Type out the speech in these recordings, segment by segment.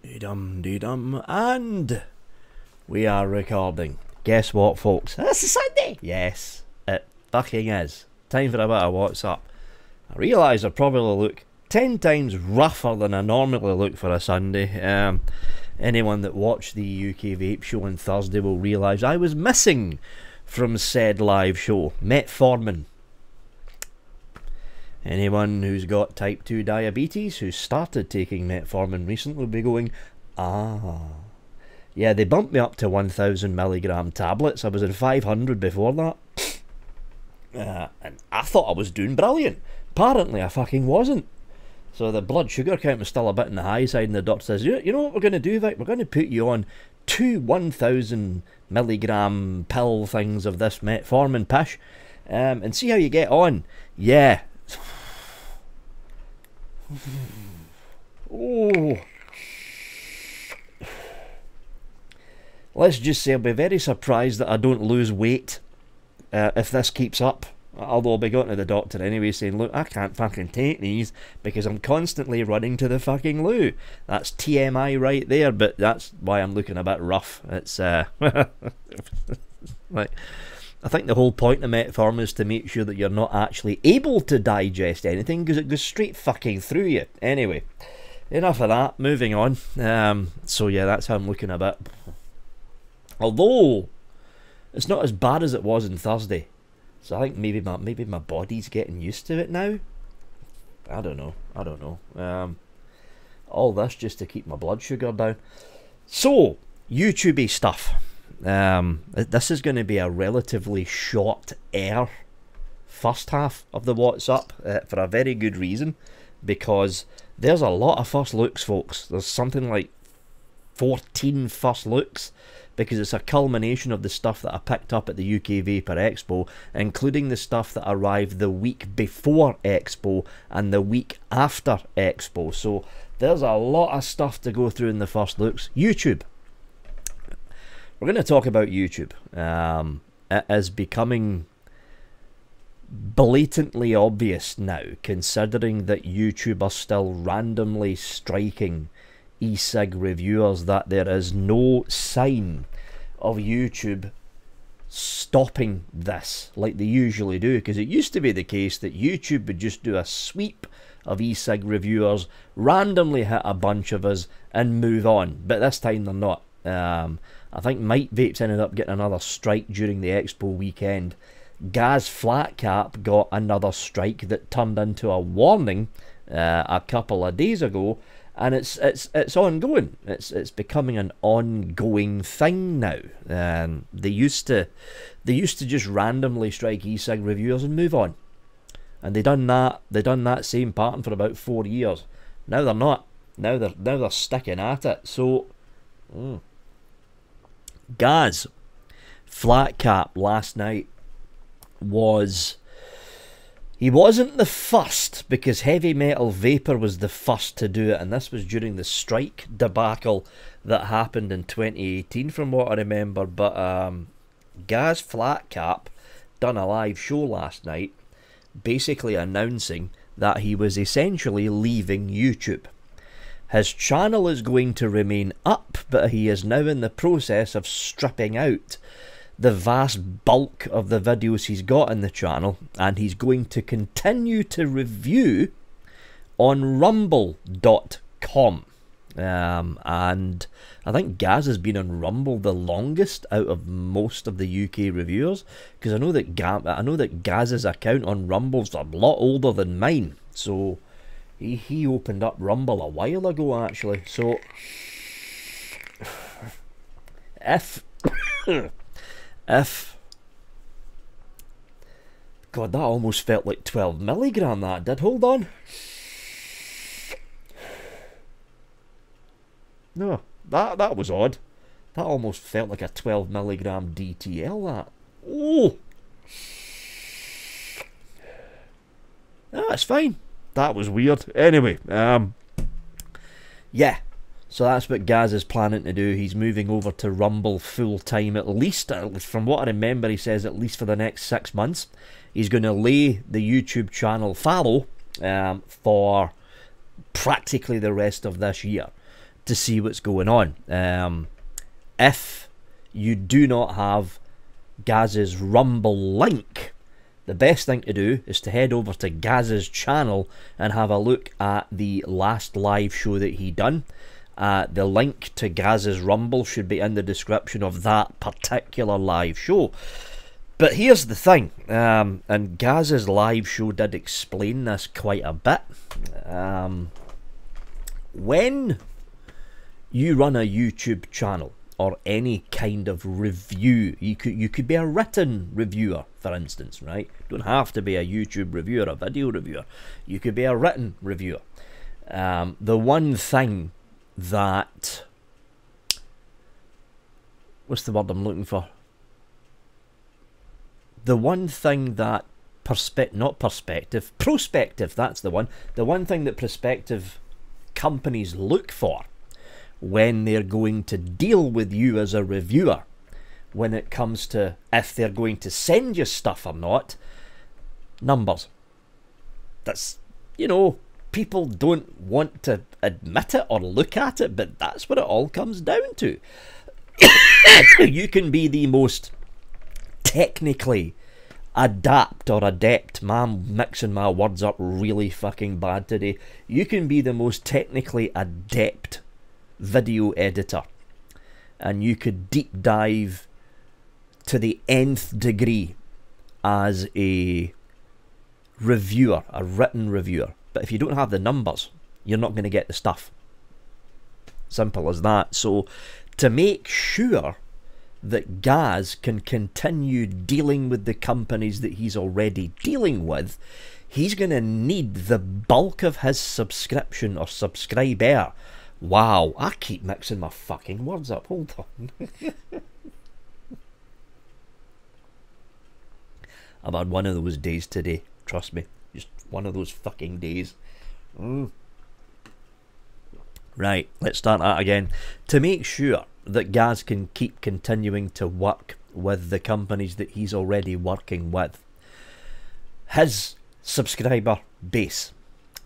Dee-dum, and we are recording. Guess what, folks? It's a Sunday! Yes, it fucking is. Time for a bit of what's up. I realise I probably look 10 times rougher than I normally look for a Sunday. Anyone that watched the UK Vape show on Thursday will realise I was missing from said live show. Metformin. Anyone who's got type 2 diabetes who started taking metformin recently will be going, ah. Yeah, they bumped me up to 1,000 milligram tablets. I was at 500 before that. And I thought I was doing brilliant. Apparently I fucking wasn't. So the blood sugar count was still a bit on the high side, and the doctor says, you know what we're going to do, Vic? We're going to put you on 2 1,000 milligram pill things of this metformin pish, and see how you get on. Yeah. Oh. Let's just say I'll be very surprised that I don't lose weight if this keeps up. Although I'll be going to the doctor anyway saying, look, I can't fucking take these because I'm constantly running to the fucking loo. That's TMI right there, but that's why I'm looking a bit rough. It's like, I think the whole point of metformin is to make sure that you're not actually able to digest anything because it goes straight fucking through you. Anyway, enough of that, moving on. So yeah, that's how I'm looking a bit. Although it's not as bad as it was on Thursday. So I think maybe my body's getting used to it now. I don't know. All this just to keep my blood sugar down. So, YouTube-y stuff. This is going to be a relatively short first half of the What's Up for a very good reason, because there's a lot of first looks, folks. There's something like 14 first looks, because it's a culmination of the stuff that I picked up at the UK Vapor Expo, including the stuff that arrived the week before Expo and the week after Expo. So there's a lot of stuff to go through in the first looks. YouTube. We're going to talk about YouTube. It is becoming blatantly obvious now, considering that YouTube are still randomly striking ECig reviewers, that there is no sign of YouTube stopping this like they usually do, because it used to be the case that YouTube would just do a sweep of ECig reviewers, randomly hit a bunch of us and move on, but this time they're not. I think Might Vapes ended up getting another strike during the Expo weekend. Gaz Flat Cap got another strike that turned into a warning a couple of days ago, and it's ongoing. It's becoming an ongoing thing now. They used to just randomly strike ECig reviewers and move on, and they done that same pattern for about 4 years. Now they're not. Now they're sticking at it. So Gaz Flat Cap last night he wasn't the first, because Heavy Metal Vapor was the first to do it, and this was during the strike debacle that happened in 2018 from what I remember. But Gaz Flat Cap done a live show last night basically announcing that he was essentially leaving YouTube. His channel is going to remain up, but he is now in the process of stripping out the vast bulk of the videos he's got in the channel, and he's going to continue to review on rumble.com. And I think Gaz has been on Rumble the longest out of most of the UK reviewers, because I know that Gaz's account on Rumble's a lot older than mine. So he opened up Rumble a while ago, actually. So if God, that almost felt like 12 milligram, that did. Hold on. No, that was odd. That almost felt like a 12 milligram DTL, that. Oh! That's fine. That was weird. Anyway, yeah. So that's what Gaz is planning to do. He's moving over to Rumble full time, at least from what I remember. He says at least for the next 6 months. He's going to lay the YouTube channel fallow for practically the rest of this year. to see what's going on. If you do not have Gaz's Rumble link, the best thing to do is to head over to Gaz's channel and have a look at the last live show that he done. The link to Gaz's Rumble should be in the description of that particular live show. But here's the thing, and Gaz's live show did explain this quite a bit. When you run a YouTube channel or any kind of review, you could be a written reviewer, for instance, right? You don't have to be a YouTube reviewer, a video reviewer. You could be a written reviewer. The one thing that, what's the word I'm looking for? The one thing that prospective, that's the one. The one thing that prospective companies look for when they're going to deal with you as a reviewer, when it comes to if they're going to send you stuff or not, numbers. That's, you know, people don't want to admit it or look at it, but that's what it all comes down to. You can be the most technically adept, I'm mixing my words up really fucking bad today. You can be the most technically adept video editor, and you could deep dive to the nth degree as a reviewer, a written reviewer, but if you don't have the numbers, you're not going to get the stuff. Simple as that. So to make sure that Gaz can continue dealing with the companies that he's already dealing with, he's going to need the bulk of his subscription or subscriber. Wow, I keep mixing my fucking words up. Hold on. I've had one of those days today. Trust me. Just one of those fucking days. Right, let's start that again. To make sure that Gaz can keep continuing to work with the companies that he's already working with, his subscriber base,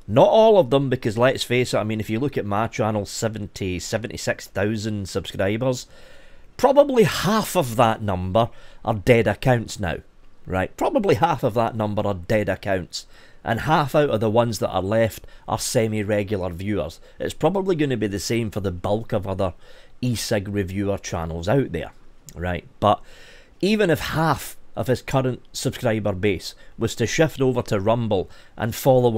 not all of them, because let's face it, I mean, if you look at my channel, 76,000 subscribers, probably half of that number are dead accounts now, right? Probably half of that number are dead accounts, and half out of the ones that are left are semi-regular viewers. It's probably going to be the same for the bulk of other ECig reviewer channels out there, right? But even if half of his current subscriber base was to shift over to Rumble and follow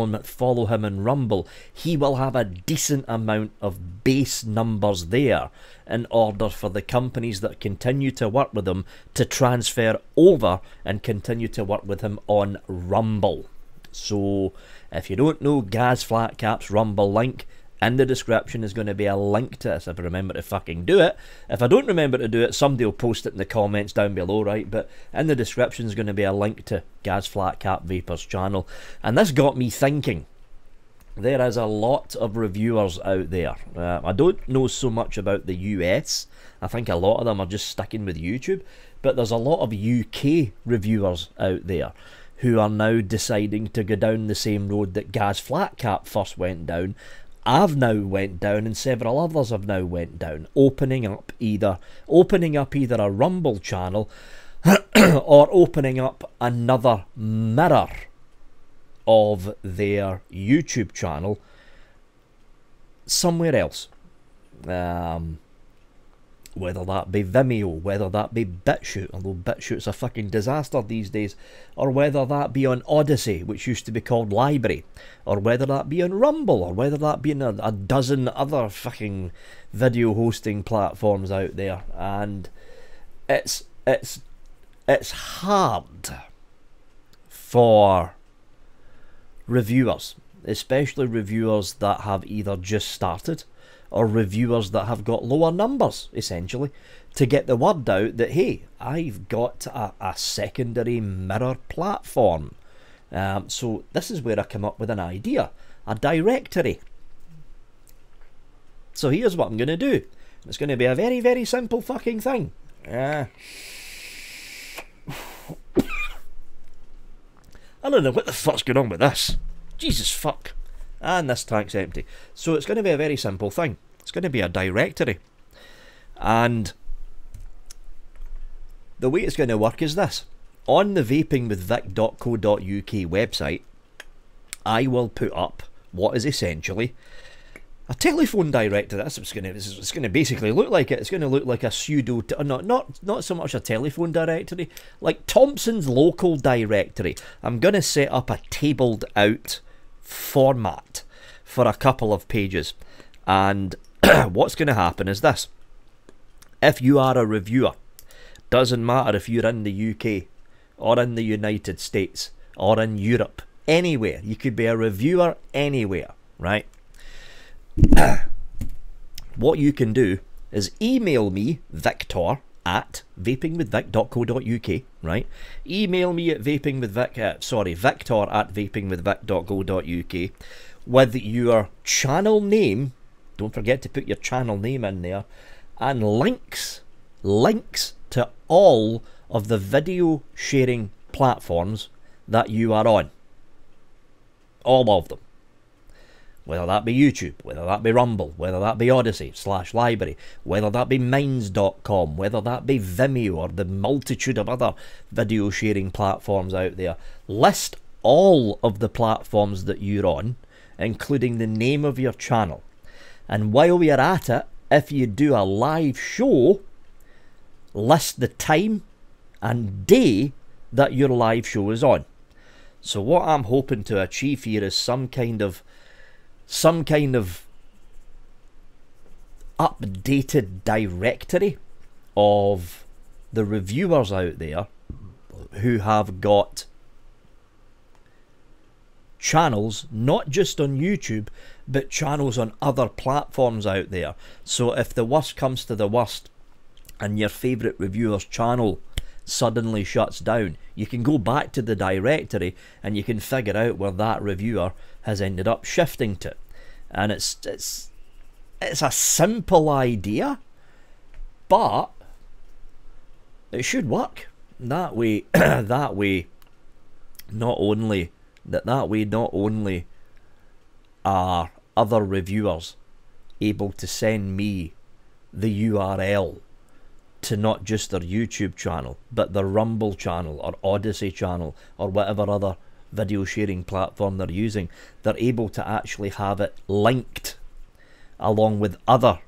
him in Rumble, he will have a decent amount of base numbers there in order for the companies that continue to work with him to transfer over and continue to work with him on Rumble. So if you don't know Gaz Flatcap's Rumble link, in the description is going to be a link to this if I remember to fucking do it. If I don't remember to do it, somebody will post it in the comments down below, right? But in the description is going to be a link to Gaz Flatcap Vapor's channel. And this got me thinking. There is a lot of reviewers out there. I don't know so much about the US. I think a lot of them are just sticking with YouTube. But there's a lot of UK reviewers out there who are now deciding to go down the same road that Gaz Flatcap first went down. I've now went down, and several others have now went down, opening up either a Rumble channel or opening up another mirror of their YouTube channel somewhere else. Whether that be Vimeo, whether that be BitChute, although BitChute's a fucking disaster these days, or whether that be on Odyssey, which used to be called Library, or whether that be on Rumble, or whether that be in a dozen other fucking video hosting platforms out there. And it's hard for reviewers, especially reviewers that have either just started or reviewers that have got lower numbers, essentially, to get the word out that, hey, I've got a secondary mirror platform. So this is where I come up with an idea, a directory. So here's what I'm going to do. It's going to be a very, very simple fucking thing. I don't know what the fuck's going on with this. Jesus fuck. And this tank's empty. So it's going to be a very simple thing. going to be a directory. And the way it's going to work is this. On the vapingwithvic.co.uk website, I will put up what is essentially a telephone directory. That's what it's going to basically look like. It's going to look like a pseudo, not so much a telephone directory, like Thompson's local directory. I'm going to set up a tabled out format for a couple of pages, and what's going to happen is this. If you are a reviewer, doesn't matter if you're in the UK or in the United States or in Europe, anywhere, you could be a reviewer anywhere, right? What you can do is email me, Victor, at vapingwithvic.co.uk, right? Email me at Victor at vapingwithvic.co.uk with your channel name. Don't forget to put your channel name in there, and links to all of the video sharing platforms that you are on. All of them. Whether that be YouTube, whether that be Rumble, whether that be Odyssey/Library, whether that be Minds.com, whether that be Vimeo, or the multitude of other video sharing platforms out there. List all of the platforms that you're on, including the name of your channel. And while we are at it, if you do a live show, list the time and day that your live show is on. So what I'm hoping to achieve here is some kind of updated directory of the reviewers out there who have got channels not just on YouTube but channels on other platforms out there. So if the worst comes to the worst and your favourite reviewer's channel suddenly shuts down, you can go back to the directory and you can figure out where that reviewer has ended up shifting to. And it's a simple idea, but it should work. That way not only are other reviewers able to send me the URL to not just their YouTube channel, but their Rumble channel or Odyssey channel or whatever other video sharing platform they're using. They're able to actually have it linked along with other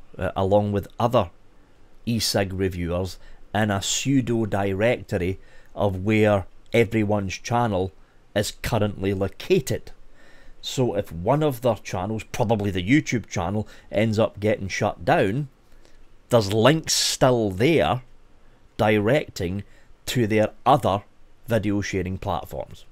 ECig reviewers in a pseudo directory of where everyone's channel is currently located. So if one of their channels, probably the YouTube channel, ends up getting shut down, there's links still there directing to their other video sharing platforms.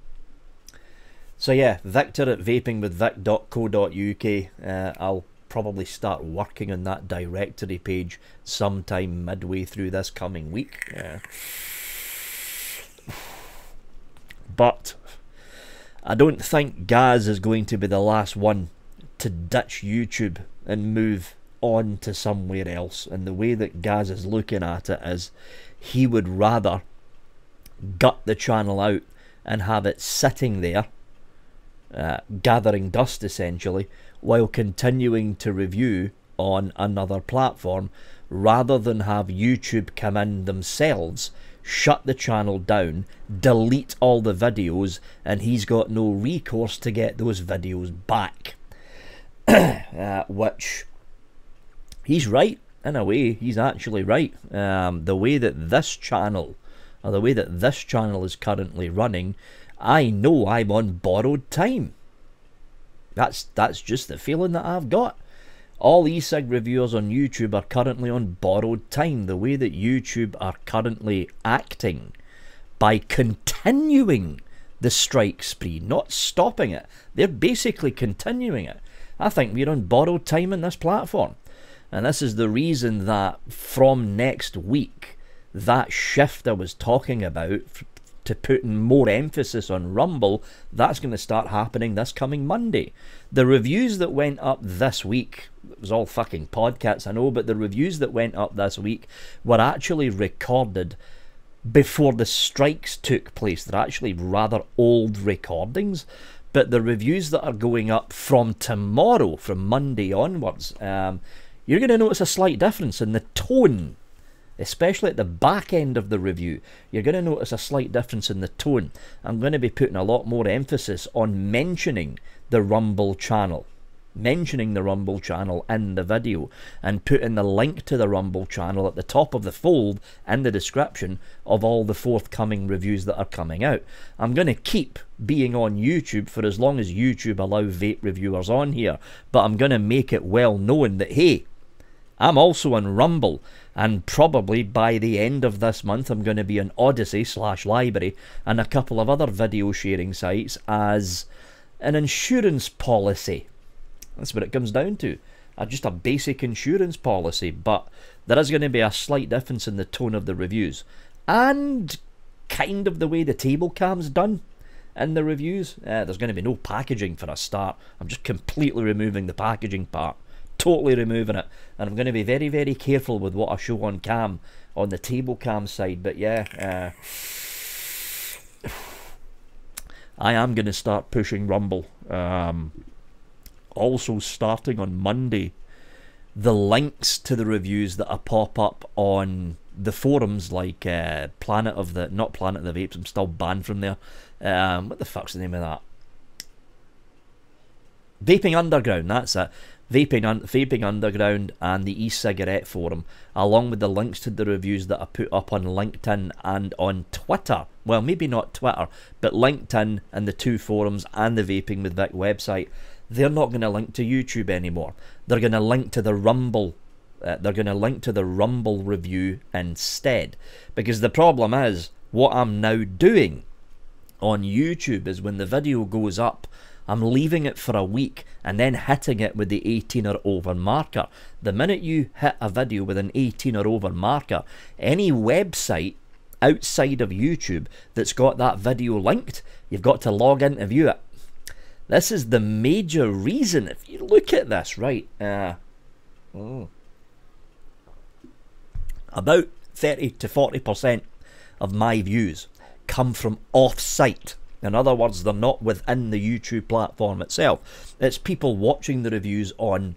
So yeah, Victor at vapingwithvic.co.uk. I'll probably start working on that directory page sometime midway through this coming week. But I don't think Gaz is going to be the last one to ditch YouTube and move on to somewhere else. And the way that Gaz is looking at it is he would rather gut the channel out and have it sitting there gathering dust essentially while continuing to review on another platform, rather than have YouTube come in themselves, shut the channel down, delete all the videos, and he's got no recourse to get those videos back. Which he's right in a way. He's actually right. The way that this channel is currently running, I know I'm on borrowed time. That's just the feeling that I've got. All ECig reviewers on YouTube are currently on borrowed time. The way that YouTube are currently acting by continuing the strike spree, not stopping it. They're basically continuing it. I think we're on borrowed time in this platform. And this is the reason that from next week, that shift I was talking about to putting more emphasis on Rumble, that's going to start happening this coming Monday. The reviews that went up this week, it was all fucking podcasts, I know, but the reviews that went up this week were actually recorded before the strikes took place. They're actually rather old recordings, but the reviews that are going up from tomorrow, from Monday onwards, you're going to notice a slight difference in the tone, especially at the back end of the review. You're going to notice a slight difference in the tone. I'm going to be putting a lot more emphasis on mentioning the Rumble channel. Mentioning the Rumble channel in the video and putting the link to the Rumble channel at the top of the fold in the description of all the forthcoming reviews that are coming out. I'm going to keep being on YouTube for as long as YouTube allow vape reviewers on here, but I'm going to make it well known that, hey, I'm also on Rumble, and probably by the end of this month I'm going to be on Odyssey/Library and a couple of other video sharing sites as an insurance policy. That's what it comes down to. Just a basic insurance policy, but there is going to be a slight difference in the tone of the reviews. And kind of the way the table cam's done in the reviews. There's going to be no packaging for a start. I'm just completely removing the packaging part. Totally removing it. And I'm going to be very, very careful with what I show on cam, on the table cam side. But yeah, I am going to start pushing Rumble. Also starting on Monday, the links to the reviews that pop up on the forums like Planet of the Vapes, I'm still banned from there. What the fuck's the name of that? Vaping Underground, that's it. Vaping Underground and the e-cigarette forum, along with the links to the reviews that I put up on LinkedIn and on Twitter. Well, maybe not Twitter, but LinkedIn and the two forums and the Vaping with Vic website. They're not going to link to YouTube anymore. They're going to link to the Rumble. They're going to link to the Rumble review instead. Because the problem is, what I'm now doing on YouTube is when the video goes up, I'm leaving it for a week and then hitting it with the 18 or over marker. The minute you hit a video with an 18 or over marker, any website outside of YouTube that's got that video linked, you've got to log in to view it. This is the major reason, if you look at this, right, about 30 to 40% of my views come from off-site. In other words, they're not within the YouTube platform itself. It's people watching the reviews on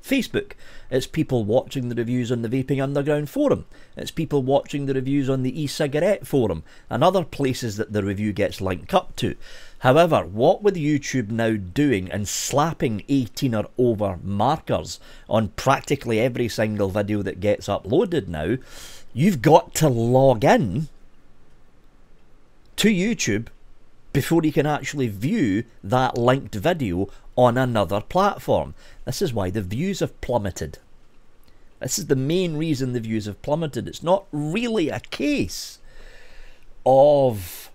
Facebook. It's people watching the reviews on the Vaping Underground forum. It's people watching the reviews on the e-cigarette forum and other places that the review gets linked up to. However, what with YouTube now doing and slapping 18 or over markers on practically every single video that gets uploaded now, you've got to log in to YouTube before you can actually view that linked video on another platform. This is why the views have plummeted. This is the main reason the views have plummeted. It's not really a case of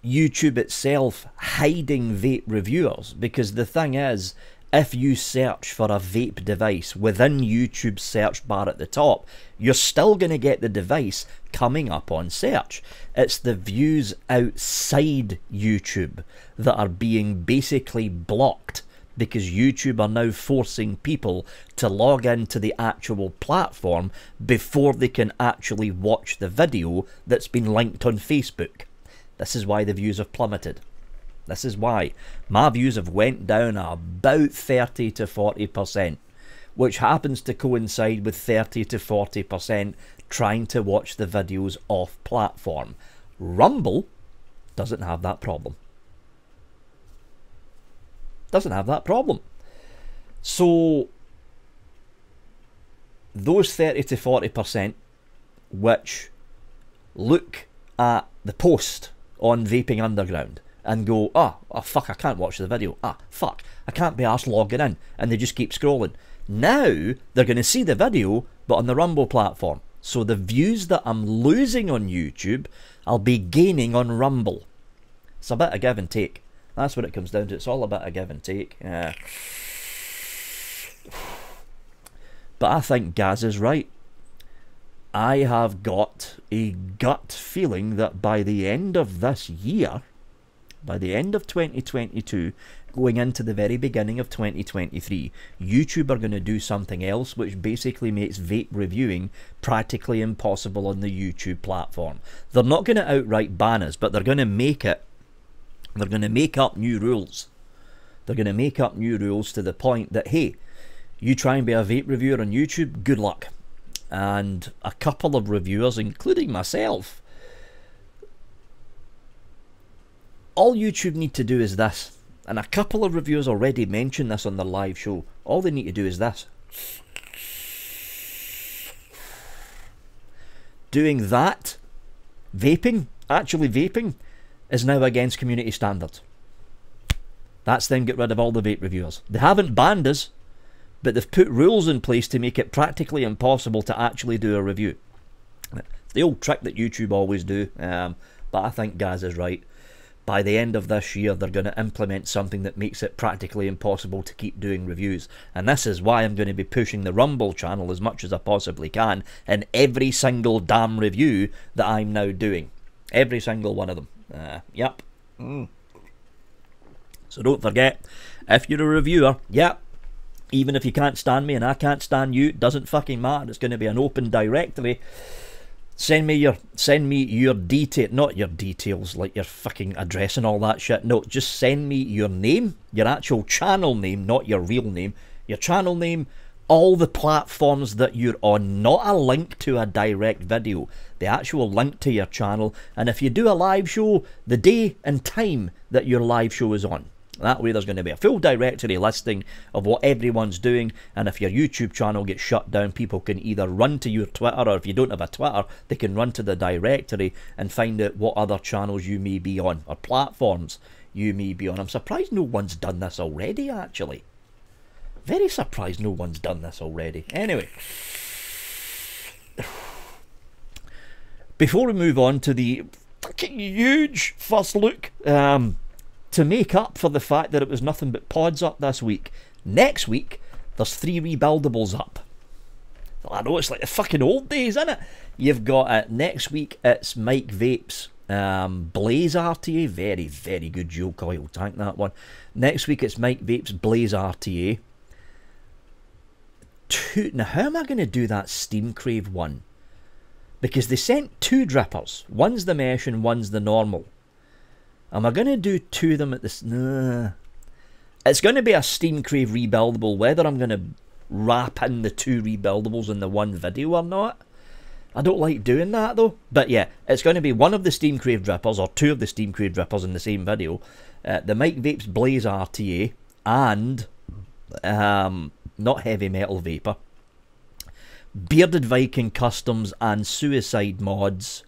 YouTube itself hiding vape reviewers, because the thing is, if you search for a vape device within YouTube's search bar at the top, you're still going to get the device coming up on search. It's the views outside YouTube that are being basically blocked, because YouTube are now forcing people to log into the actual platform before they can actually watch the video that's been linked on Facebook. This is why the views have plummeted. This is why my views have went down about 30 to 40%, which happens to coincide with 30 to 40% trying to watch the videos off platform. Rumble doesn't have that problem. Doesn't have that problem. So those 30 to 40% which look at the post on Vaping Underground and go, oh fuck, I can't watch the video, fuck, I can't be arsed logging in, and they just keep scrolling. Now they're going to see the video but on the Rumble platform. So the views that I'm losing on YouTube, I'll be gaining on Rumble. It's a bit of give and take. That's what it comes down to. It's all a bit of give and take. But I think Gaz is right. I have got a gut feeling that by the end of this year, by the end of 2022, going into the very beginning of 2023, YouTube are going to do something else which basically makes vape reviewing practically impossible on the YouTube platform. They're not going to outright ban us, but they're going to make it. They're going to make up new rules. They're going to make up new rules to the point that, hey, You try and be a vape reviewer on YouTube, good luck. And a couple of reviewers, including myself, all YouTube need to do is this, and a couple of reviewers already mentioned this on their live show. All they need to do is this. Doing that, vaping, actually vaping, is now against community standards. That's them get rid of all the vape reviewers. They haven't banned us, but they've put rules in place to make it practically impossible to actually do a review. It's the old trick that YouTube always do, but I think Gaz is right. By the end of this year, they're going to implement something that makes it practically impossible to keep doing reviews. And this is why I'm going to be pushing the Rumble channel as much as I possibly can in every single damn review that I'm now doing. Every single one of them. Yep. So don't forget, if you're a reviewer, yep, even if you can't stand me and I can't stand you, it doesn't fucking matter. It's going to be an open directory. Send me your detail, not your details like your fucking address and all that shit. No, just send me your name, your actual channel name, not your real name. Your channel name, all the platforms that you're on, not a link to a direct video, the actual link to your channel. And if you do a live show, the day and time that your live show is on. That way there's going to be a full directory listing of what everyone's doing, and if your YouTube channel gets shut down, people can either run to your Twitter, or if you don't have a Twitter, they can run to the directory and find out what other channels you may be on, or platforms you may be on. I'm surprised no one's done this already, actually. Very surprised no one's done this already. Anyway, before we move on to the fucking huge first look, to make up for the fact that it was nothing but pods up this week, next week there's 3 rebuildables up. I know it's like the fucking old days, isn't it? You've got next week it's Mike Vape's Blaze Rta, very, very good dual coil tank, that one. Next week it's Mike Vape's Blaze Rta. Now how am I going to do that Steam Crave one? Because they sent 2 drippers. One's the mesh and one's the normal. Am I going to do 2 of them at this? Nah. It's going to be a Steam Crave rebuildable, whether I'm going to wrap in the 2 rebuildables in the one video or not. I don't like doing that though. But yeah, it's going to be one of the Steam Crave drippers, or 2 of the Steam Crave drippers in the same video. The Mike Vape's Blaze Rta, and not Heavy Metal Vapor, Bearded Viking Customs and Suicide Mods,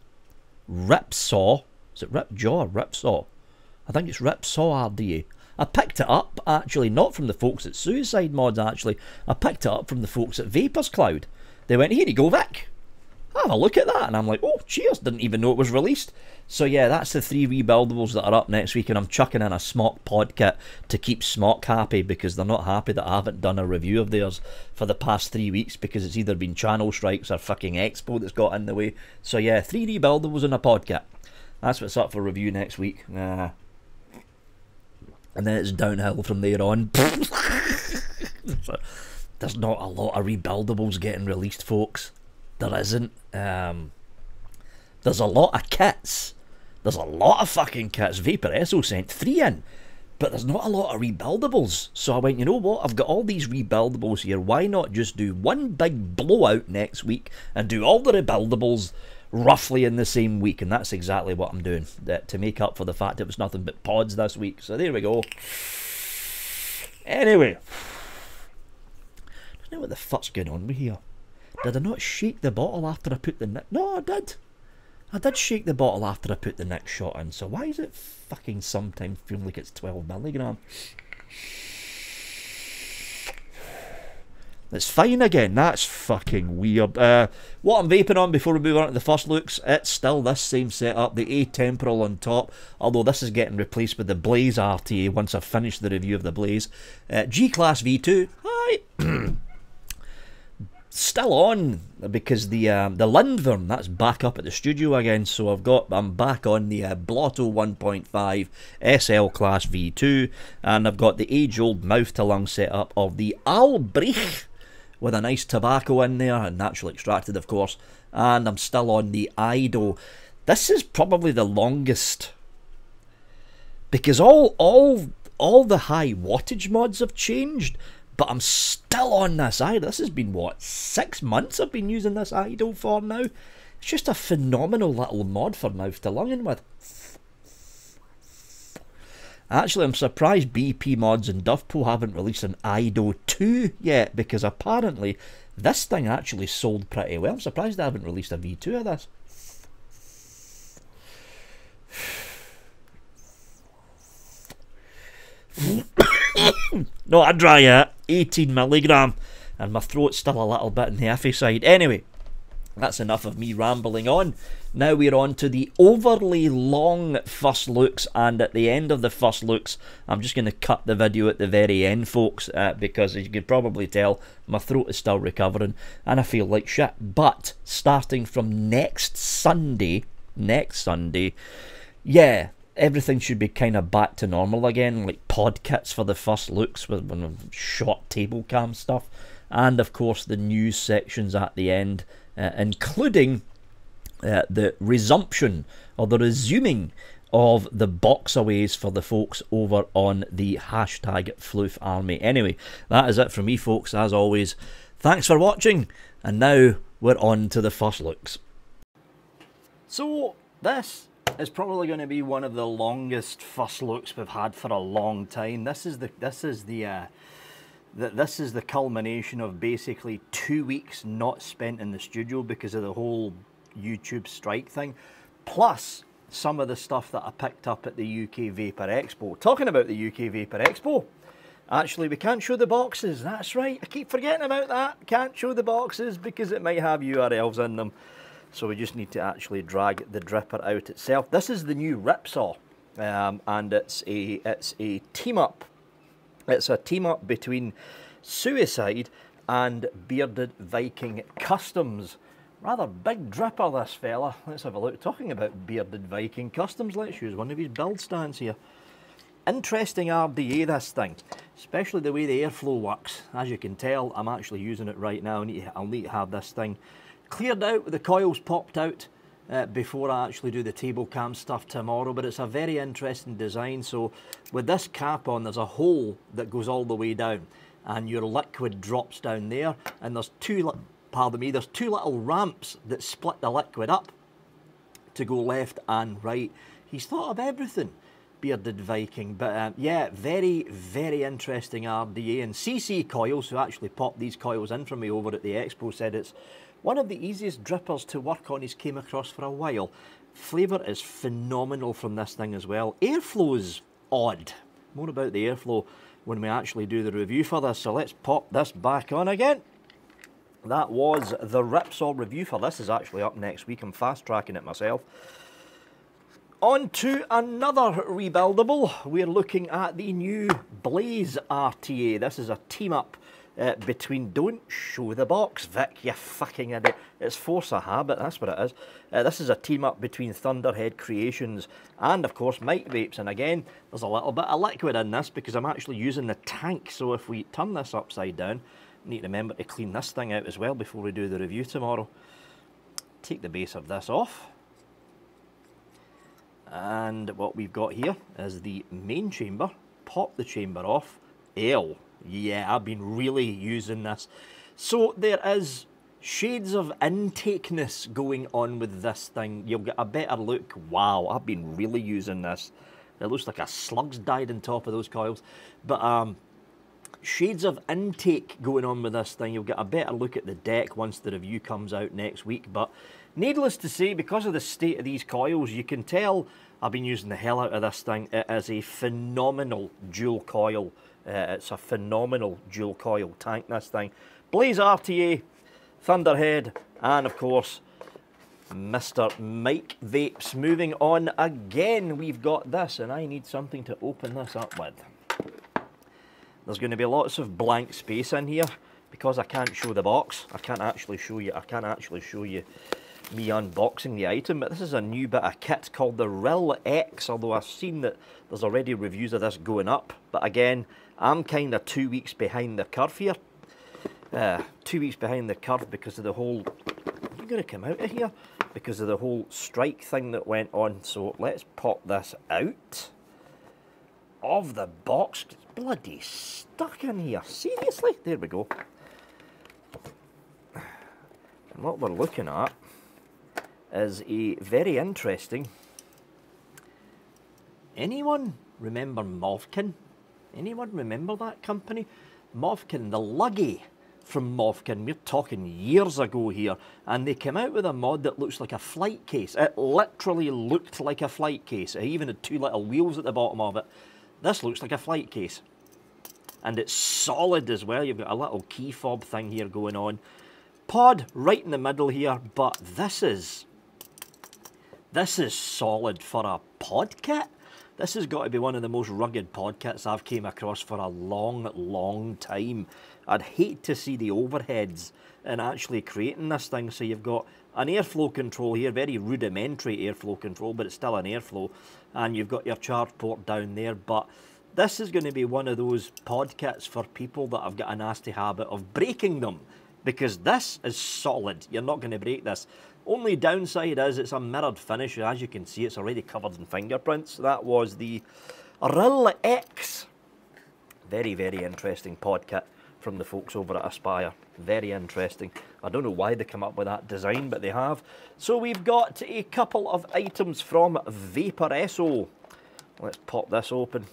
Ripsaw. Is it Ripjaw or Ripsaw? I think it's Ripsaw Rda. I picked it up, actually, not from the folks at Suicide Mods, actually. I picked it up from the folks at Vapors Cloud. They went, here you go, Vic. Have a look at that. And I'm like, oh, cheers. Didn't even know it was released. So yeah, that's the 3 rebuildables that are up next week. And I'm chucking in a Smock pod kit to keep Smock happy, because they're not happy that I haven't done a review of theirs for the past 3 weeks, because it's either been channel strikes or fucking Expo that's got in the way. So yeah, 3 rebuildables in a pod kit. That's what's up for review next week. And then it's downhill from there on. There's not a lot of rebuildables getting released, folks. There isn't. There's a lot of kits. There's a lot of fucking kits. Vaporesso sent 3 in. But there's not a lot of rebuildables. So I went, you know what? I've got all these rebuildables here. Why not just do one big blowout next week and do all the rebuildables roughly in the same week? And that's exactly what I'm doing, to make up for the fact it was nothing but pods this week. So there we go. Anyway, I don't know what the fuck's going on with here. Did I not shake the bottle after I put the no, I did. I did shake the bottle after I put the next shot in. So why is it fucking sometimes feeling like it's 12 milligram? It's fine again. That's fucking weird. What I'm vaping on before we move on to the first looks, it's still this same setup, the Atemporal on top, although this is getting replaced with the Blaze Rta once I've finished the review of the Blaze. G-Class V2, hi! Still on, because the Lindworm, that's back up at the studio again, so I'm back on the Blotto 1.5 SL Class V2, and I've got the age-old mouth-to-lung setup of the Albrich, with a nice tobacco in there, and naturally extracted, of course, and I'm still on the Ido. This is probably the longest, because all the high wattage mods have changed, But I'm still on this idle. This has been, what, 6 months I've been using this idle for now? It's just a phenomenal little mod for mouth to lung in with. Actually, I'm surprised BP Mods and Duffpo haven't released an IDO 2 yet, because apparently this thing actually sold pretty well. I'm surprised they haven't released a V2 of this. Not a dry yet, 18 milligram, and my throat's still a little bit on the iffy side. Anyway, that's enough of me rambling on. Now we're on to the overly long first looks, and at the end of the first looks, I'm just going to cut the video at the very end, folks, because as you can probably tell, my throat is still recovering, and I feel like shit. But starting from next Sunday, yeah, everything should be kind of back to normal again, like pod kits for the first looks with short table cam stuff, and of course the news sections at the end, including the resumption or the resuming of the boxaways for the folks over on the hashtag Floof Army. Anyway, that is it from me, folks. As always, thanks for watching, and now we're on to the first looks. So this is probably going to be one of the longest first looks we've had for a long time. This is the culmination of basically 2 weeks not spent in the studio because of the whole YouTube strike thing, plus some of the stuff that I picked up at the UK Vapor Expo. Talking about the UK Vapor Expo, actually we can't show the boxes. That's right, I keep forgetting about that. Can't show the boxes because it might have URLs in them. So we just need to actually drag the dripper out itself. This is the new Ripsaw, and it's a team up. It's a team up between Suicide and Bearded Viking Customs. Rather big dripper, this fella. Let's have a look. Talking about Bearded Viking Customs, let's use one of his build stands here. Interesting RDA, this thing, especially the way the airflow works. As you can tell, I'm actually using it right now. I'll need to have this thing cleared out with the coils popped out before I actually do the table cam stuff tomorrow, but it's a very interesting design. So with this cap on, there's a hole that goes all the way down and your liquid drops down there, and there's two little ramps that split the liquid up to go left and right. He's thought of everything, Bearded Viking. But yeah, very, very interesting RDA. And CC Coils, who actually popped these coils in for me over at the expo, said it's one of the easiest drippers to work on he's came across for a while. Flavour is phenomenal from this thing as well. Airflow is odd. More about the airflow when we actually do the review for this. So let's pop this back on again. That was the Ripsaw review for this. Is actually up next week. I'm fast tracking it myself. On to another rebuildable. We're looking at the new Blaze Rta. This is a team up between, don't show the box, Vic, you fucking idiot. It's Force of Habit, that's what it is. This is a team up between Thunderhead Creations and of course Mike Vapes. And again, there's a little bit of liquid in this because I'm actually using the tank. So if we turn this upside down, we need to remember to clean this thing out as well before we do the review tomorrow. Take the base of this off. And what we've got here is the main chamber. Pop the chamber off. Yeah, I've been really using this. So there is shades of intakeness going on with this thing. You'll get a better look. Wow, I've been really using this. It looks like a slug's died on top of those coils. But shades of intake going on with this thing. You'll get a better look at the deck once the review comes out next week. But needless to say, because of the state of these coils, you can tell I've been using the hell out of this thing. It is a phenomenal dual coil. It's a phenomenal dual coil tank, this thing. Blaze Rta, Thunderhead, and of course Mr. Mike Vapes. Moving on again, we've got this, and I need something to open this up with. There's going to be lots of blank space in here because I can't show the box. I can't actually show you me unboxing the item, but this is a new bit of kit called the Rill X, although I've seen that there's already reviews of this going up. But again, I'm kind of 2 weeks behind the curve here. 2 weeks behind the curve because of the whole... You're going to come out of here? Because of the whole strike thing that went on. So let's pop this out of the box. bloody stuck in here. Seriously? There we go. And what we're looking at is a very interesting... Anyone remember Movkin? Anyone remember that company? Movkin, the luggy from Movkin. We're talking years ago here. And they came out with a mod that looks like a flight case. It literally looked like a flight case. It even had two little wheels at the bottom of it. This looks like a flight case. And it's solid as well. You've got a little key fob thing here going on. Pod right in the middle here, but this is solid for a pod kit. This has got to be one of the most rugged pod kits I've came across for a long, long time. I'd hate to see the overheads in actually creating this thing. So you've got an airflow control here, very rudimentary airflow control, but it's still an airflow. And you've got your charge port down there. But this is going to be one of those pod kits for people that have got a nasty habit of breaking them. Because this is solid. You're not going to break this. Only downside is it's a mirrored finish. As you can see, it's already covered in fingerprints. That was the Rill X. Very, very interesting pod kit from the folks over at Aspire. Very interesting. I don't know why they come up with that design, but they have. So we've got a couple of items from Vapor Rta. Let's pop this open.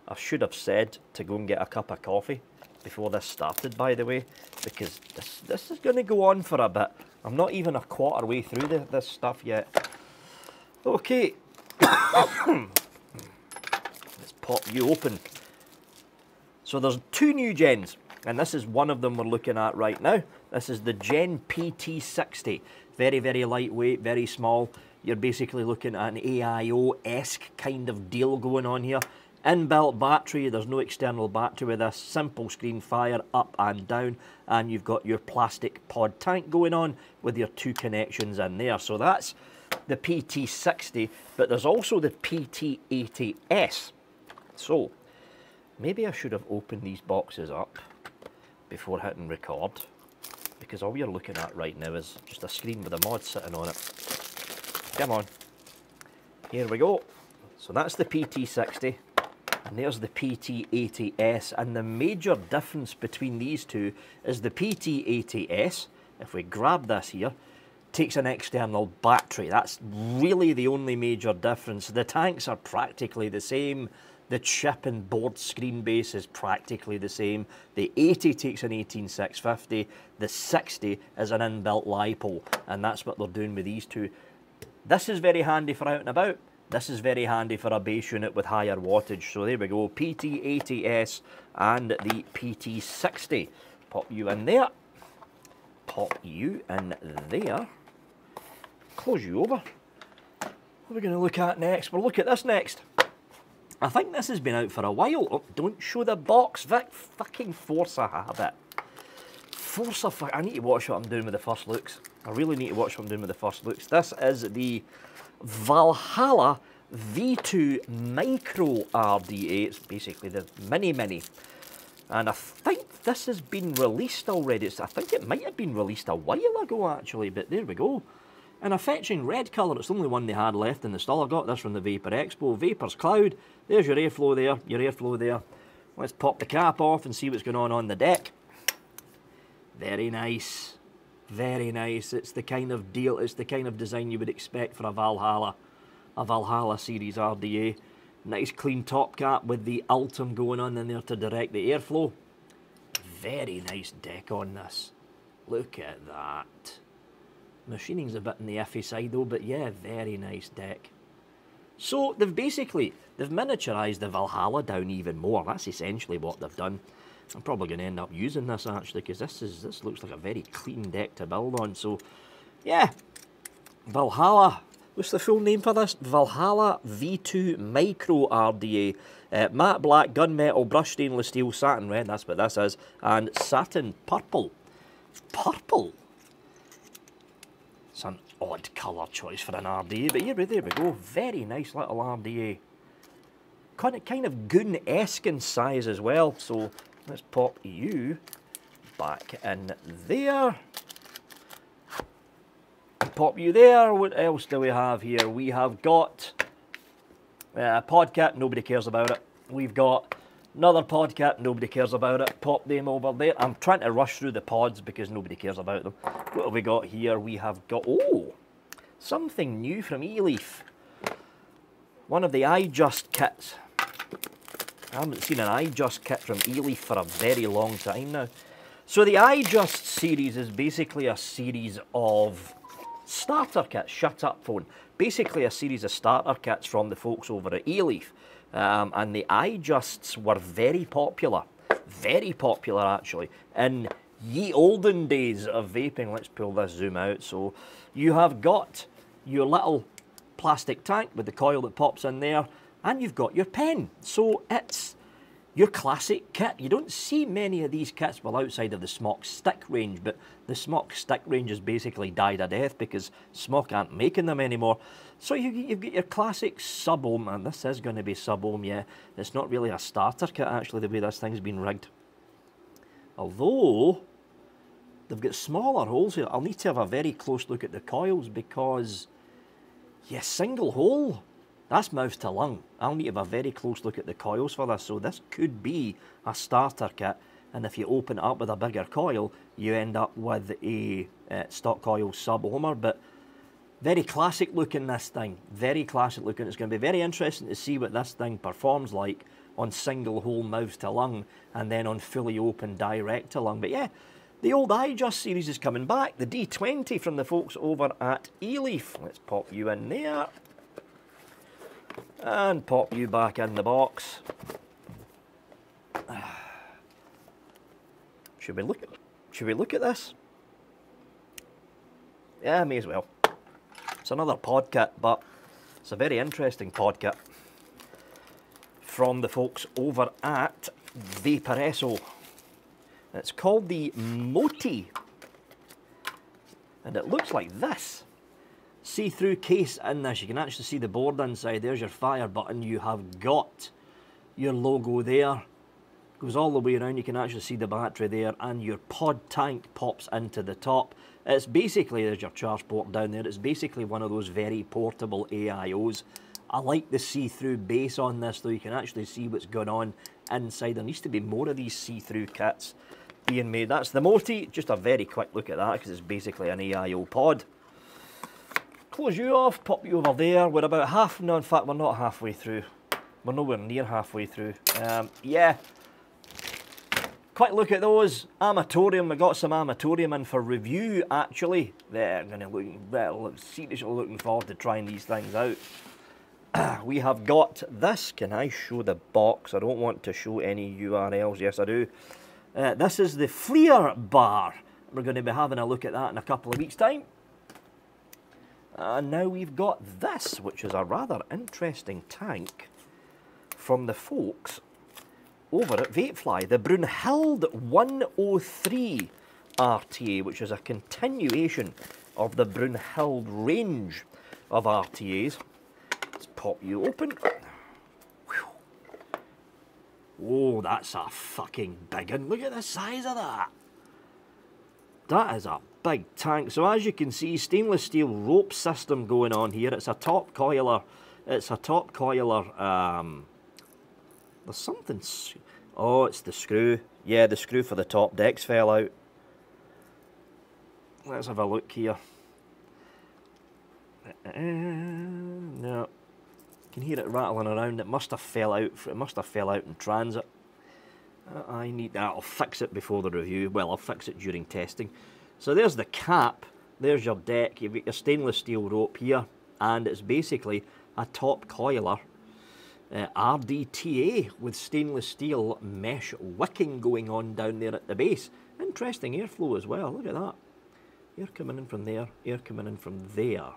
I should have said to go and get a cup of coffee before this started, by the way, because this is going to go on for a bit. I'm not even a quarter way through this stuff yet. Okay. Let's pop you open. So there's two new gens, and this is one of them we're looking at right now. This is the Gen PT60. Very, very lightweight, very small. You're basically looking at an AIO-esque kind of deal going on here. Inbuilt battery, there's no external battery with this, simple screen fire up and down, and you've got your plastic pod tank going on with your two connections in there. So that's the PT60, but there's also the PT80S. So maybe I should have opened these boxes up before hitting record, because all you're looking at right now is just a screen with a mod sitting on it. Come on. Here we go. So that's the PT60. And there's the PT80S, and the major difference between these two is the PT80S, if we grab this here, takes an external battery. That's really the only major difference. The tanks are practically the same. The chip and board screen base is practically the same. The 80 takes an 18650. The 60 is an inbuilt LiPo, and that's what they're doing with these two. This is very handy for out and about. This is very handy for a base unit with higher wattage. So there we go, PT80S and the PT60. Pop you in there. Pop you in there. Close you over. What are we going to look at next? We'll look at this next. I think this has been out for a while. Oh, don't show the box, Vic. Fucking force a habit. I need to watch what I'm doing with the first looks. I really need to watch what I'm doing with the first looks. This is the Valhalla V2 Micro Rda. It's basically the mini. And I think this has been released already. I think it might have been released a while ago actually, but there we go. And a fetching red colour. It's the only one they had left in the stall. I got this from the Vapor Expo. Vapor's Cloud. There's your airflow there, your airflow there. Let's pop the cap off and see what's going on the deck. Very nice. Very nice. It's the kind of deal, it's the kind of design you would expect for a Valhalla series RDA. Nice clean top cap with the Ultim going on in there to direct the airflow. Very nice deck on this. Look at that. Machining's a bit on the iffy side though, but yeah, very nice deck. So they've miniaturized the Valhalla down even more. That's essentially what they've done. I'm probably going to end up using this actually, because this looks like a very clean deck to build on. So yeah, Valhalla. What's the full name for this? Valhalla V2 Micro Rda. Matte black, gunmetal, brushed stainless steel, satin red, that's what this is, and satin purple. Purple? It's an odd colour choice for an RDA, but there we go. Very nice little RDA. Kind of goon-esque in size as well, so let's pop you back in there. Pop you there. What else do we have here? We have got a pod kit. Nobody cares about it. We've got Another pod kit, nobody cares about it. Pop them over there. I'm trying to rush through the pods because nobody cares about them. What have we got here? We have got, oh, something new from eLeaf. One of the iJust kits. I haven't seen an iJust kit from eLeaf for a very long time now. So the iJust series is basically a series of starter kits. Shut up, phone. Basically a series of starter kits from the folks over at eLeaf. And the iJusts were very popular actually, in ye olden days of vaping. Let's pull this zoom out. So you have got your little plastic tank with the coil that pops in there, and you've got your pen. So it's your classic kit. You don't see many of these kits, well, outside of the Smok stick range, but the Smok stick range has basically died a death because Smok aren't making them anymore. So you've got your classic sub-ohm, and this is going to be sub-ohm, yeah. It's not really a starter kit, actually, the way this thing's been rigged. Although, they've got smaller holes here. I'll need to have a very close look at the coils because, yeah, single hole, that's mouth to lung. I'll need to have a very close look at the coils for this. So this could be a starter kit, and if you open it up with a bigger coil, you end up with a stock coil sub-ohmer. But very classic looking, this thing. Very classic looking. It's going to be very interesting to see what this thing performs like on single hole mouth to lung, and then on fully open direct to lung. But yeah, the old iJust series is coming back. The D20 from the folks over at eLeaf. Let's pop you in there. And pop you back in the box. Should we look at this? Yeah, may as well. It's another pod kit, but it's a very interesting pod kit from the folks over at Vaporesso. It's called the Moti, and it looks like this. See-through case in this. You can actually see the board inside. There's your fire button. You have got your logo there. Goes all the way around. You can actually see the battery there, and your pod tank pops into the top. It's basically, there's your charge port down there. It's basically one of those very portable AIOs. I like the see-through base on this, though. You can actually see what's going on inside. There needs to be more of these see-through kits being made. That's the Moti. Just a very quick look at that because it's basically an AIO pod. Close you off, pop you over there. We're about half, no, in fact, we're not halfway through. We're nowhere near halfway through. Yeah. Quick look at those. Amatorium, we got some Amatorium in for review, actually. They're going to look seriously looking forward to trying these things out. We have got this. Can I show the box? I don't want to show any URLs. Yes, I do. This is the Fleer bar. We're going to be having a look at that in a couple of weeks' time. And now we've got this, which is a rather interesting tank from the folks over at Vapefly. The Brunhild 103 RTA, which is a continuation of the Brunhild range of RTAs. Let's pop you open. Oh, that's a fucking big one. Look at the size of that. That is a big tank. So as you can see, stainless steel rope system going on here. It's a top coiler. It's a top coiler. There's something. Oh, it's the screw. Yeah, the screw for the top decks fell out. Let's have a look here. No, you can hear it rattling around. It must have fell out. It must have fell out in transit. I need that. I'll fix it before the review. Well, I'll fix it during testing. So there's the cap. There's your deck. You've got your stainless steel rope here, and it's basically a top coiler RDTA with stainless steel mesh wicking going on down there at the base. Interesting airflow as well. Look at that. Air coming in from there. Air coming in from there.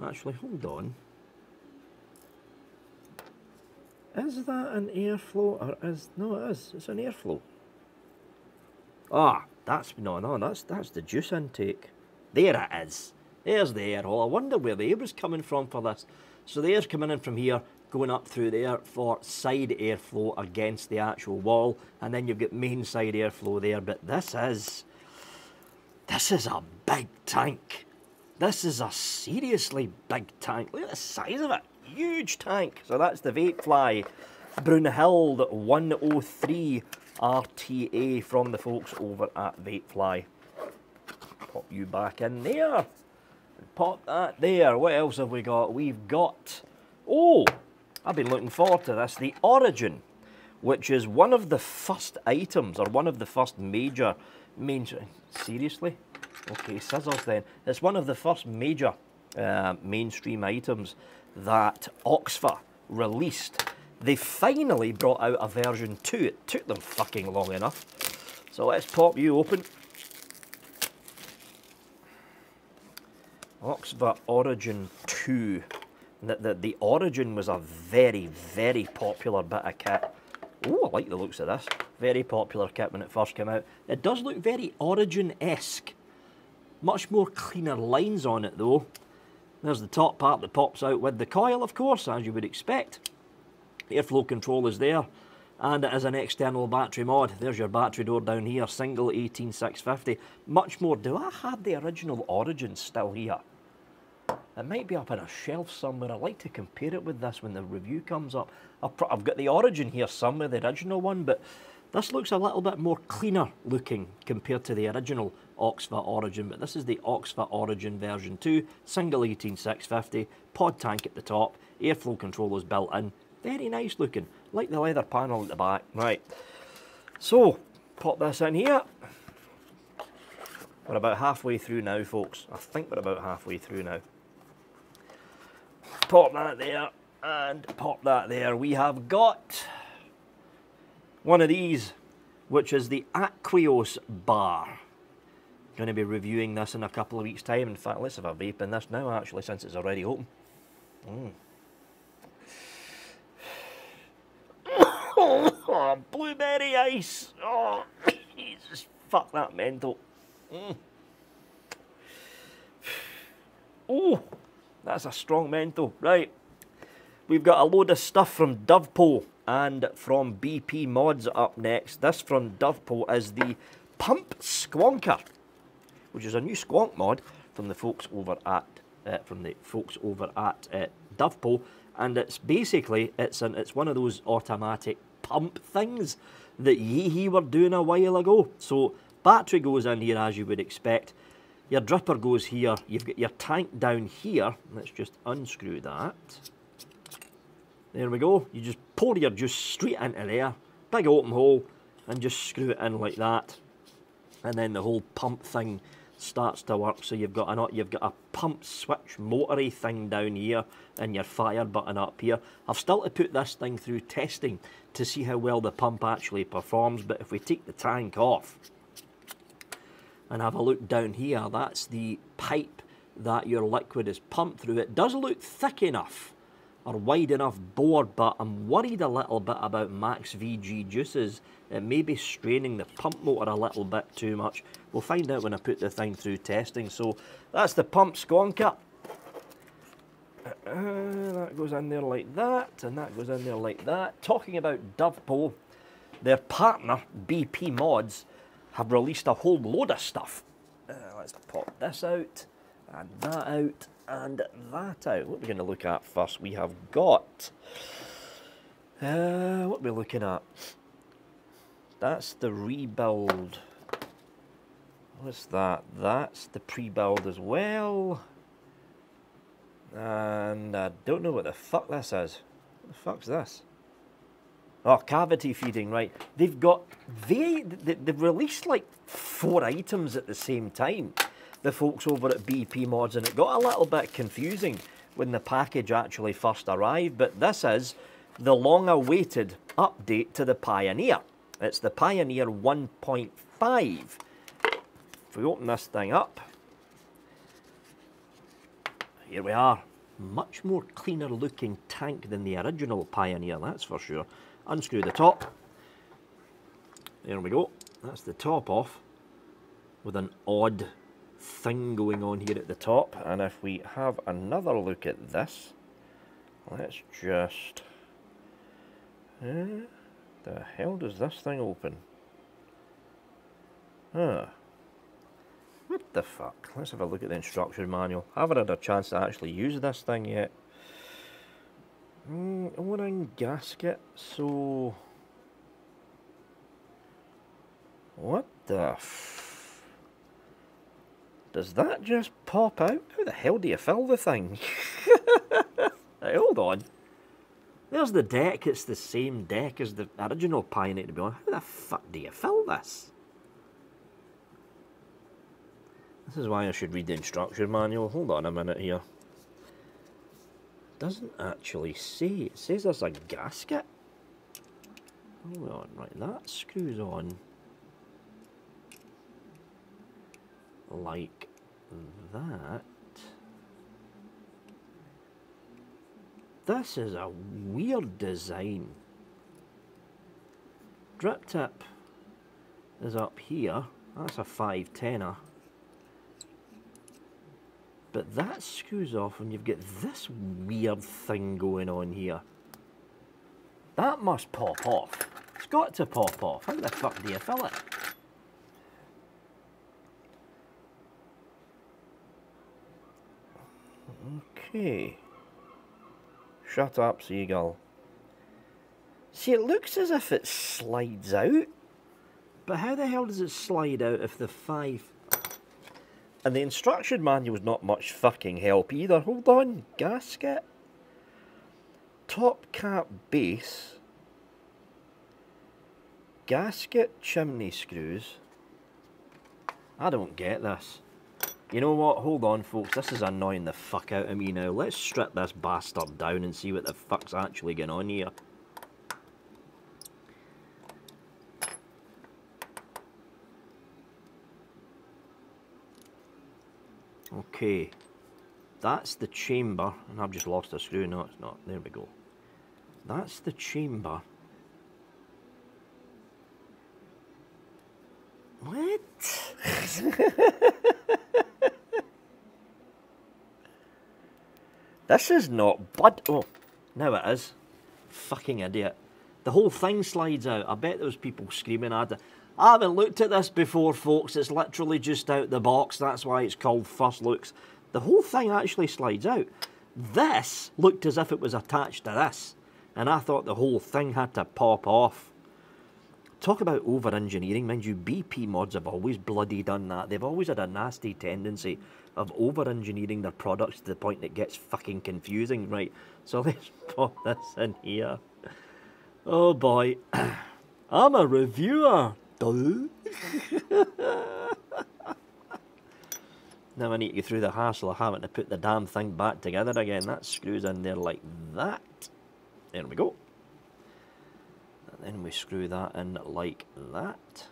Actually, hold on. Is that an airflow or is no? It is. It's an airflow. Ah, that's that's the juice intake. There it is. There's the air hole. I wonder where the air was coming from for this. So the air's coming in from here, going up through there for side airflow against the actual wall, and then you've got main side airflow there. But this is a big tank. This is a seriously big tank. Look at the size of it. Huge tank. So that's the Vapefly Brunhild 103 RTA from the folks over at Vapefly. Pop you back in there. Pop that there. What else have we got? We've got, oh, I've been looking forward to this, the Origin, which is one of the first items, or one of the first major, seriously? Okay, scissors then. It's one of the first major mainstream items that Oxford released. They finally brought out a version 2. It took them fucking long enough. So let's pop you open. Oxford Origin 2. The Origin was a very, very popular bit of kit. Oh, I like the looks of this. Very popular kit when it first came out. It does look very Origin-esque. Much more cleaner lines on it though. There's the top part that pops out with the coil, of course, as you would expect. Airflow control is there. And it is an external battery mod. There's your battery door down here, single 18650. Much more. Do I have the original Origin still here? It might be up on a shelf somewhere. I'd like to compare it with this when the review comes up. I've got the Origin here somewhere, the original one, but this looks a little bit more cleaner looking compared to the original Oxford Origin. But this is the Oxford Origin version 2, single 18650, pod tank at the top, airflow control is built in. Very nice looking, like the leather panel at the back. Right, so pop this in here. We're about halfway through now, folks. I think we're about halfway through now. Pop that there, and pop that there. We have got one of these, which is the Aqueous bar. Going to be reviewing this in a couple of weeks' time. In fact, let's have a vape in this now, actually, since it's already open. Oh, blueberry ice. Oh, Jesus, fuck that mental. Oh, that's a strong mental. Right, we've got a load of stuff from Dovepot and from BP Mods up next. This from Dovepot is the Pump Squonker, which is a new squonk mod from the folks over at Dovepot, and it's basically it's one of those automatic pump things that ye were doing a while ago. So battery goes in here as you would expect. Your dripper goes here. You've got your tank down here. Let's just unscrew that. There we go. You just pour your juice straight into there. Big open hole, and just screw it in like that. And then the whole pump thing starts to work. So you've got a pump switch motory thing down here, and your fire button up here. I've still to put this thing through testing to see how well the pump actually performs. But if we take the tank off and have a look down here, that's the pipe that your liquid is pumped through. It does look thick enough or wide enough bore, but I'm worried a little bit about max VG juices. It may be straining the pump motor a little bit too much. We'll find out when I put the thing through testing. So that's the Pump Squonker. That goes in there like that, and that goes in there like that. Talking about Dovepot, their partner, BP Mods, have released a whole load of stuff. Let's pop this out, and that out, and that out. What are we going to look at first? We have got... what are we looking at? That's the rebuild. What's that? That's the pre-build as well. And I don't know what the fuck this is. What the fuck's this? Oh, cavity feeding, right. They've released like 4 items at the same time, the folks over at BP Mods, and it got a little bit confusing when the package actually first arrived, but this is the long-awaited update to the Pioneer. It's the Pioneer 1.5. If we open this thing up, here we are. Much more cleaner looking tank than the original Pioneer, that's for sure. Unscrew the top. There we go. That's the top off, with an odd thing going on here at the top. And if we have another look at this, let's just... the hell does this thing open? Huh. What the fuck? Let's have a look at the instruction manual. I haven't had a chance to actually use this thing yet. O-ring gasket, so... What the f... Does that just pop out? How the hell do you fill the thing? Hey, hold on. There's the deck, it's the same deck as the original Pioneer to be honest. How the fuck do you fill this? This is why I should read the instruction manual. Hold on a minute here. Doesn't actually say. It says there's a gasket. Hold on, right, that screws on like that. This is a weird design. Drip tip is up here. That's a 510er. But that screws off and you've got this weird thing going on here. That must pop off. It's got to pop off. How the fuck do you fill it? Okay. Shut up, seagull. See, it looks as if it slides out. But how the hell does it slide out if the 5... And the instruction manual's not much fucking help either. Hold on. Gasket. Top cap base. Gasket chimney screws. I don't get this. You know what? Hold on, folks. This is annoying the fuck out of me now. Let's strip this bastard down and see what the fuck's actually going on here. Okay. That's the chamber. And I've just lost a screw. No, it's not. There we go. That's the chamber. What? This is not blood. Oh, now it is. Fucking idiot. The whole thing slides out. I bet there was people screaming at it. I haven't looked at this before, folks. It's literally just out the box. That's why it's called First Looks. The whole thing actually slides out. This looked as if it was attached to this. And I thought the whole thing had to pop off. Talk about over-engineering. Mind you, BP mods have always bloody done that. They've always had a nasty tendency of over-engineering their products to the point that it gets fucking confusing. Right, so let's pop this in here. Oh boy. I'm a reviewer. Now I need to go through the hassle of having to put the damn thing back together again. That screws in there like that. There we go. And then we screw that in like that.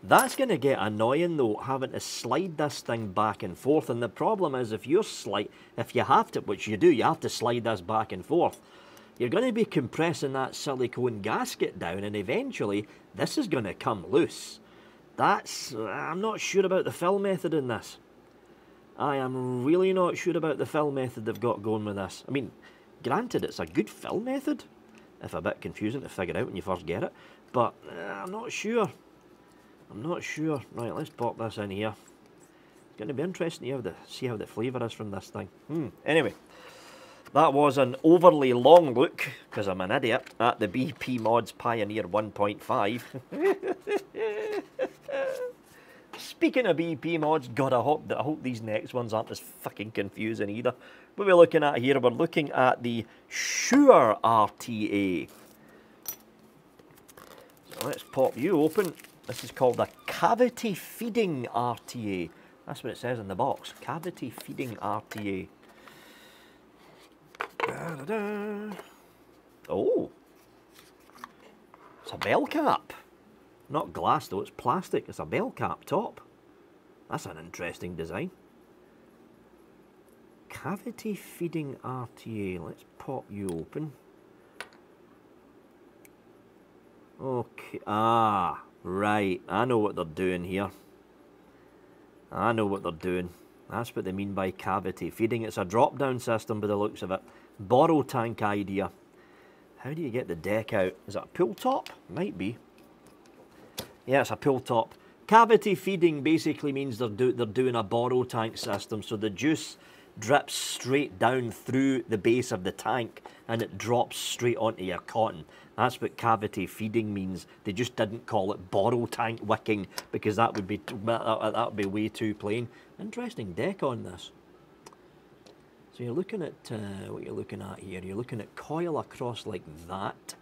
That's going to get annoying though, having to slide this thing back and forth. And the problem is if you have to, which you do, you have to slide this back and forth. You're going to be compressing that silicone gasket down and eventually this is going to come loose. I'm not sure about the fill method in this. I am really not sure about the fill method they've got going with this. I mean, granted it's a good fill method, if a bit confusing to figure out when you first get it, but I'm not sure. I'm not sure. Right, let's pop this in here. It's going to be interesting to see how the flavour is from this thing. Anyway. That was an overly long look, because I'm an idiot, at the BP Mods Pioneer 1.5. Speaking of BP mods, God, I hope these next ones aren't as fucking confusing either. What we're looking at here, we're looking at the Shure RTA. So let's pop you open. This is called a cavity feeding RTA. That's what it says in the box, cavity feeding RTA. Oh, it's a bell cap. Not glass though, it's plastic. It's a bell cap top. That's an interesting design. Cavity feeding RTA. Let's pop you open. Okay. Ah, right. I know what they're doing here. I know what they're doing. That's what they mean by cavity feeding. It's a drop-down system by the looks of it. Borrow tank idea. How do you get the deck out? Is it a pull top? Might be. Yeah, it's a pull top. Cavity feeding basically means they're doing a borrow tank system. So the juice drips straight down through the base of the tank and it drops straight onto your cotton. That's what cavity feeding means. They just didn't call it borrow tank wicking because that would be way too plain. Interesting deck on this. So you're looking at what you're looking at here. You're looking at coil across like that.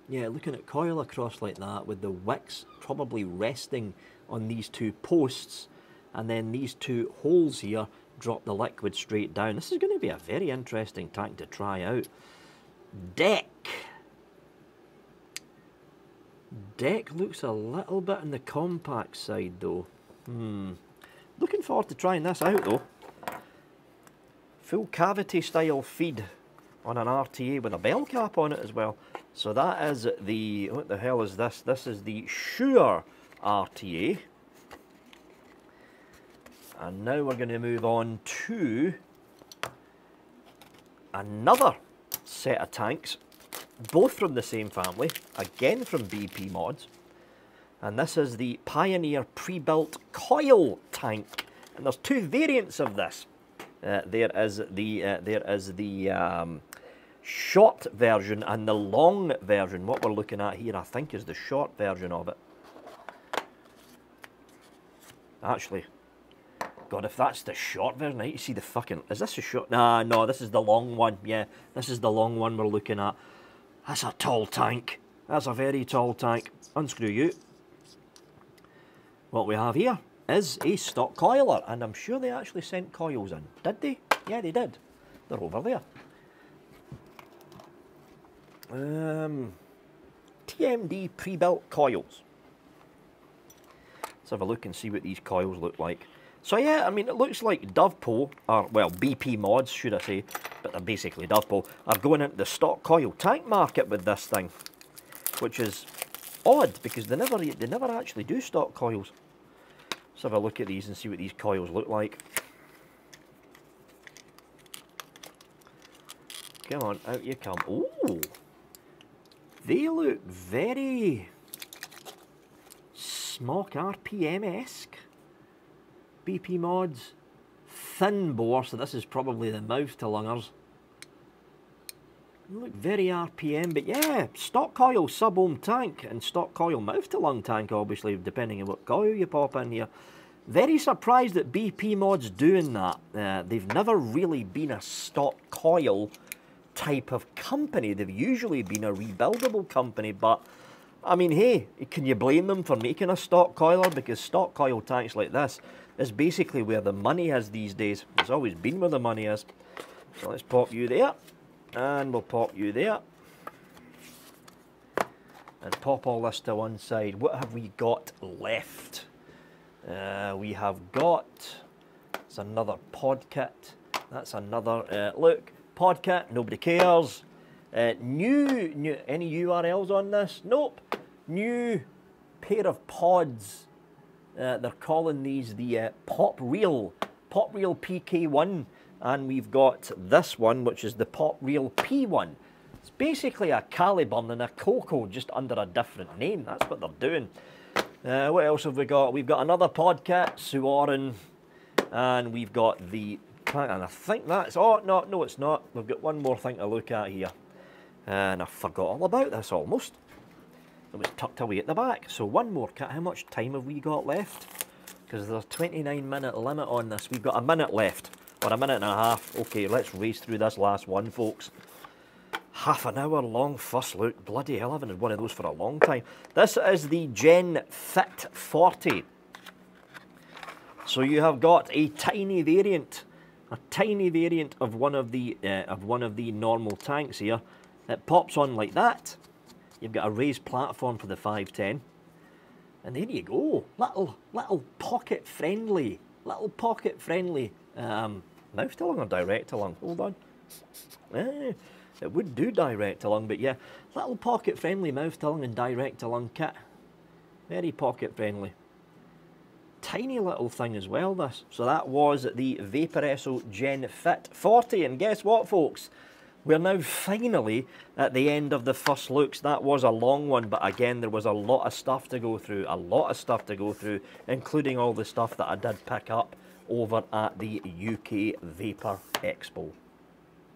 Yeah, looking at coil across like that with the wicks probably resting on these two posts, and then these two holes here drop the liquid straight down. This is going to be a very interesting tank to try out. Deck. Deck looks a little bit on the compact side though. Looking forward to trying this out though. Full cavity style feed on an RTA with a bell cap on it as well. So that is the, what the hell is this? This is the Shure RTA. And now we're going to move on to another set of tanks, both from the same family, again from BP Mods. And this is the Pioneer pre-built Coil tank. And there's two variants of this. There is the short version and the long version. What we're looking at here, I think, is the short version of it. Actually, God, if that's the short version, I need to see the fucking... Is this a short? Nah, no, this is the long one. Yeah, this is the long one we're looking at. That's a tall tank. That's a very tall tank. Unscrew you. What we have here is a stock coiler, and I'm sure they actually sent coils in. Did they? Yeah, they did. They're over there. TMD pre-built coils. Let's have a look and see what these coils look like. So yeah, I mean, it looks like Dovepole, or well, BP Mods, should I say, but they're basically Dovepole, are going into the stock coil tank market with this thing, which is odd because they never actually do stock coils. Let's have a look at these and see what these coils look like. Come on, out you come. Ooh, they look very Smock RPM-esque. BP Mods, thin bore, so this is probably the mouth to lungers. They look very RPM, but yeah, stock coil sub-ohm tank and stock coil mouth to lung tank, obviously, depending on what coil you pop in here. Very surprised that BP Mod's doing that. They've never really been a stock coil type of company. They've usually been a rebuildable company, but I mean, hey, can you blame them for making a stock coiler? Because stock coil tanks like this is basically where the money is these days. It's always been where the money is. So let's pop you there, and we'll pop you there, and pop all this to one side. What have we got left? We have got, it's another pod kit. That's another, look, pod kit, nobody cares. New, any URLs on this? Nope. New pair of pods. They're calling these the Pop Reel PK1, and we've got this one, which is the Pop Reel P1. It's basically a Caliburn and a Coco, just under a different name. That's what they're doing. What else have we got? We've got another pod kit, Suorin, and we've got the, and I think that's, oh, no, it's not. We've got one more thing to look at here. And I forgot all about this almost. It was tucked away at the back. So one more kit. How much time have we got left? Because there's a 29-minute limit on this. We've got a minute left, or a minute and a half. Okay, let's race through this last one, folks. Half an hour long first look. Bloody hell, I haven't had one of those for a long time. This is the Gen Fit 40. So you have got a tiny variant of one of the normal tanks here. It pops on like that. You've got a raised platform for the 510. And there you go. Little pocket friendly mouth to lung or direct to lung. Hold on. It would do direct to lung, but yeah, little pocket friendly mouth to lung and direct to lung kit. Very pocket friendly. Tiny little thing as well, this. So that was the Vaporesso Gen Fit 40. And guess what, folks? We're now finally at the end of the first looks. That was a long one, but again, there was a lot of stuff to go through. Including all the stuff that I did pick up over at the UK Vapor Expo.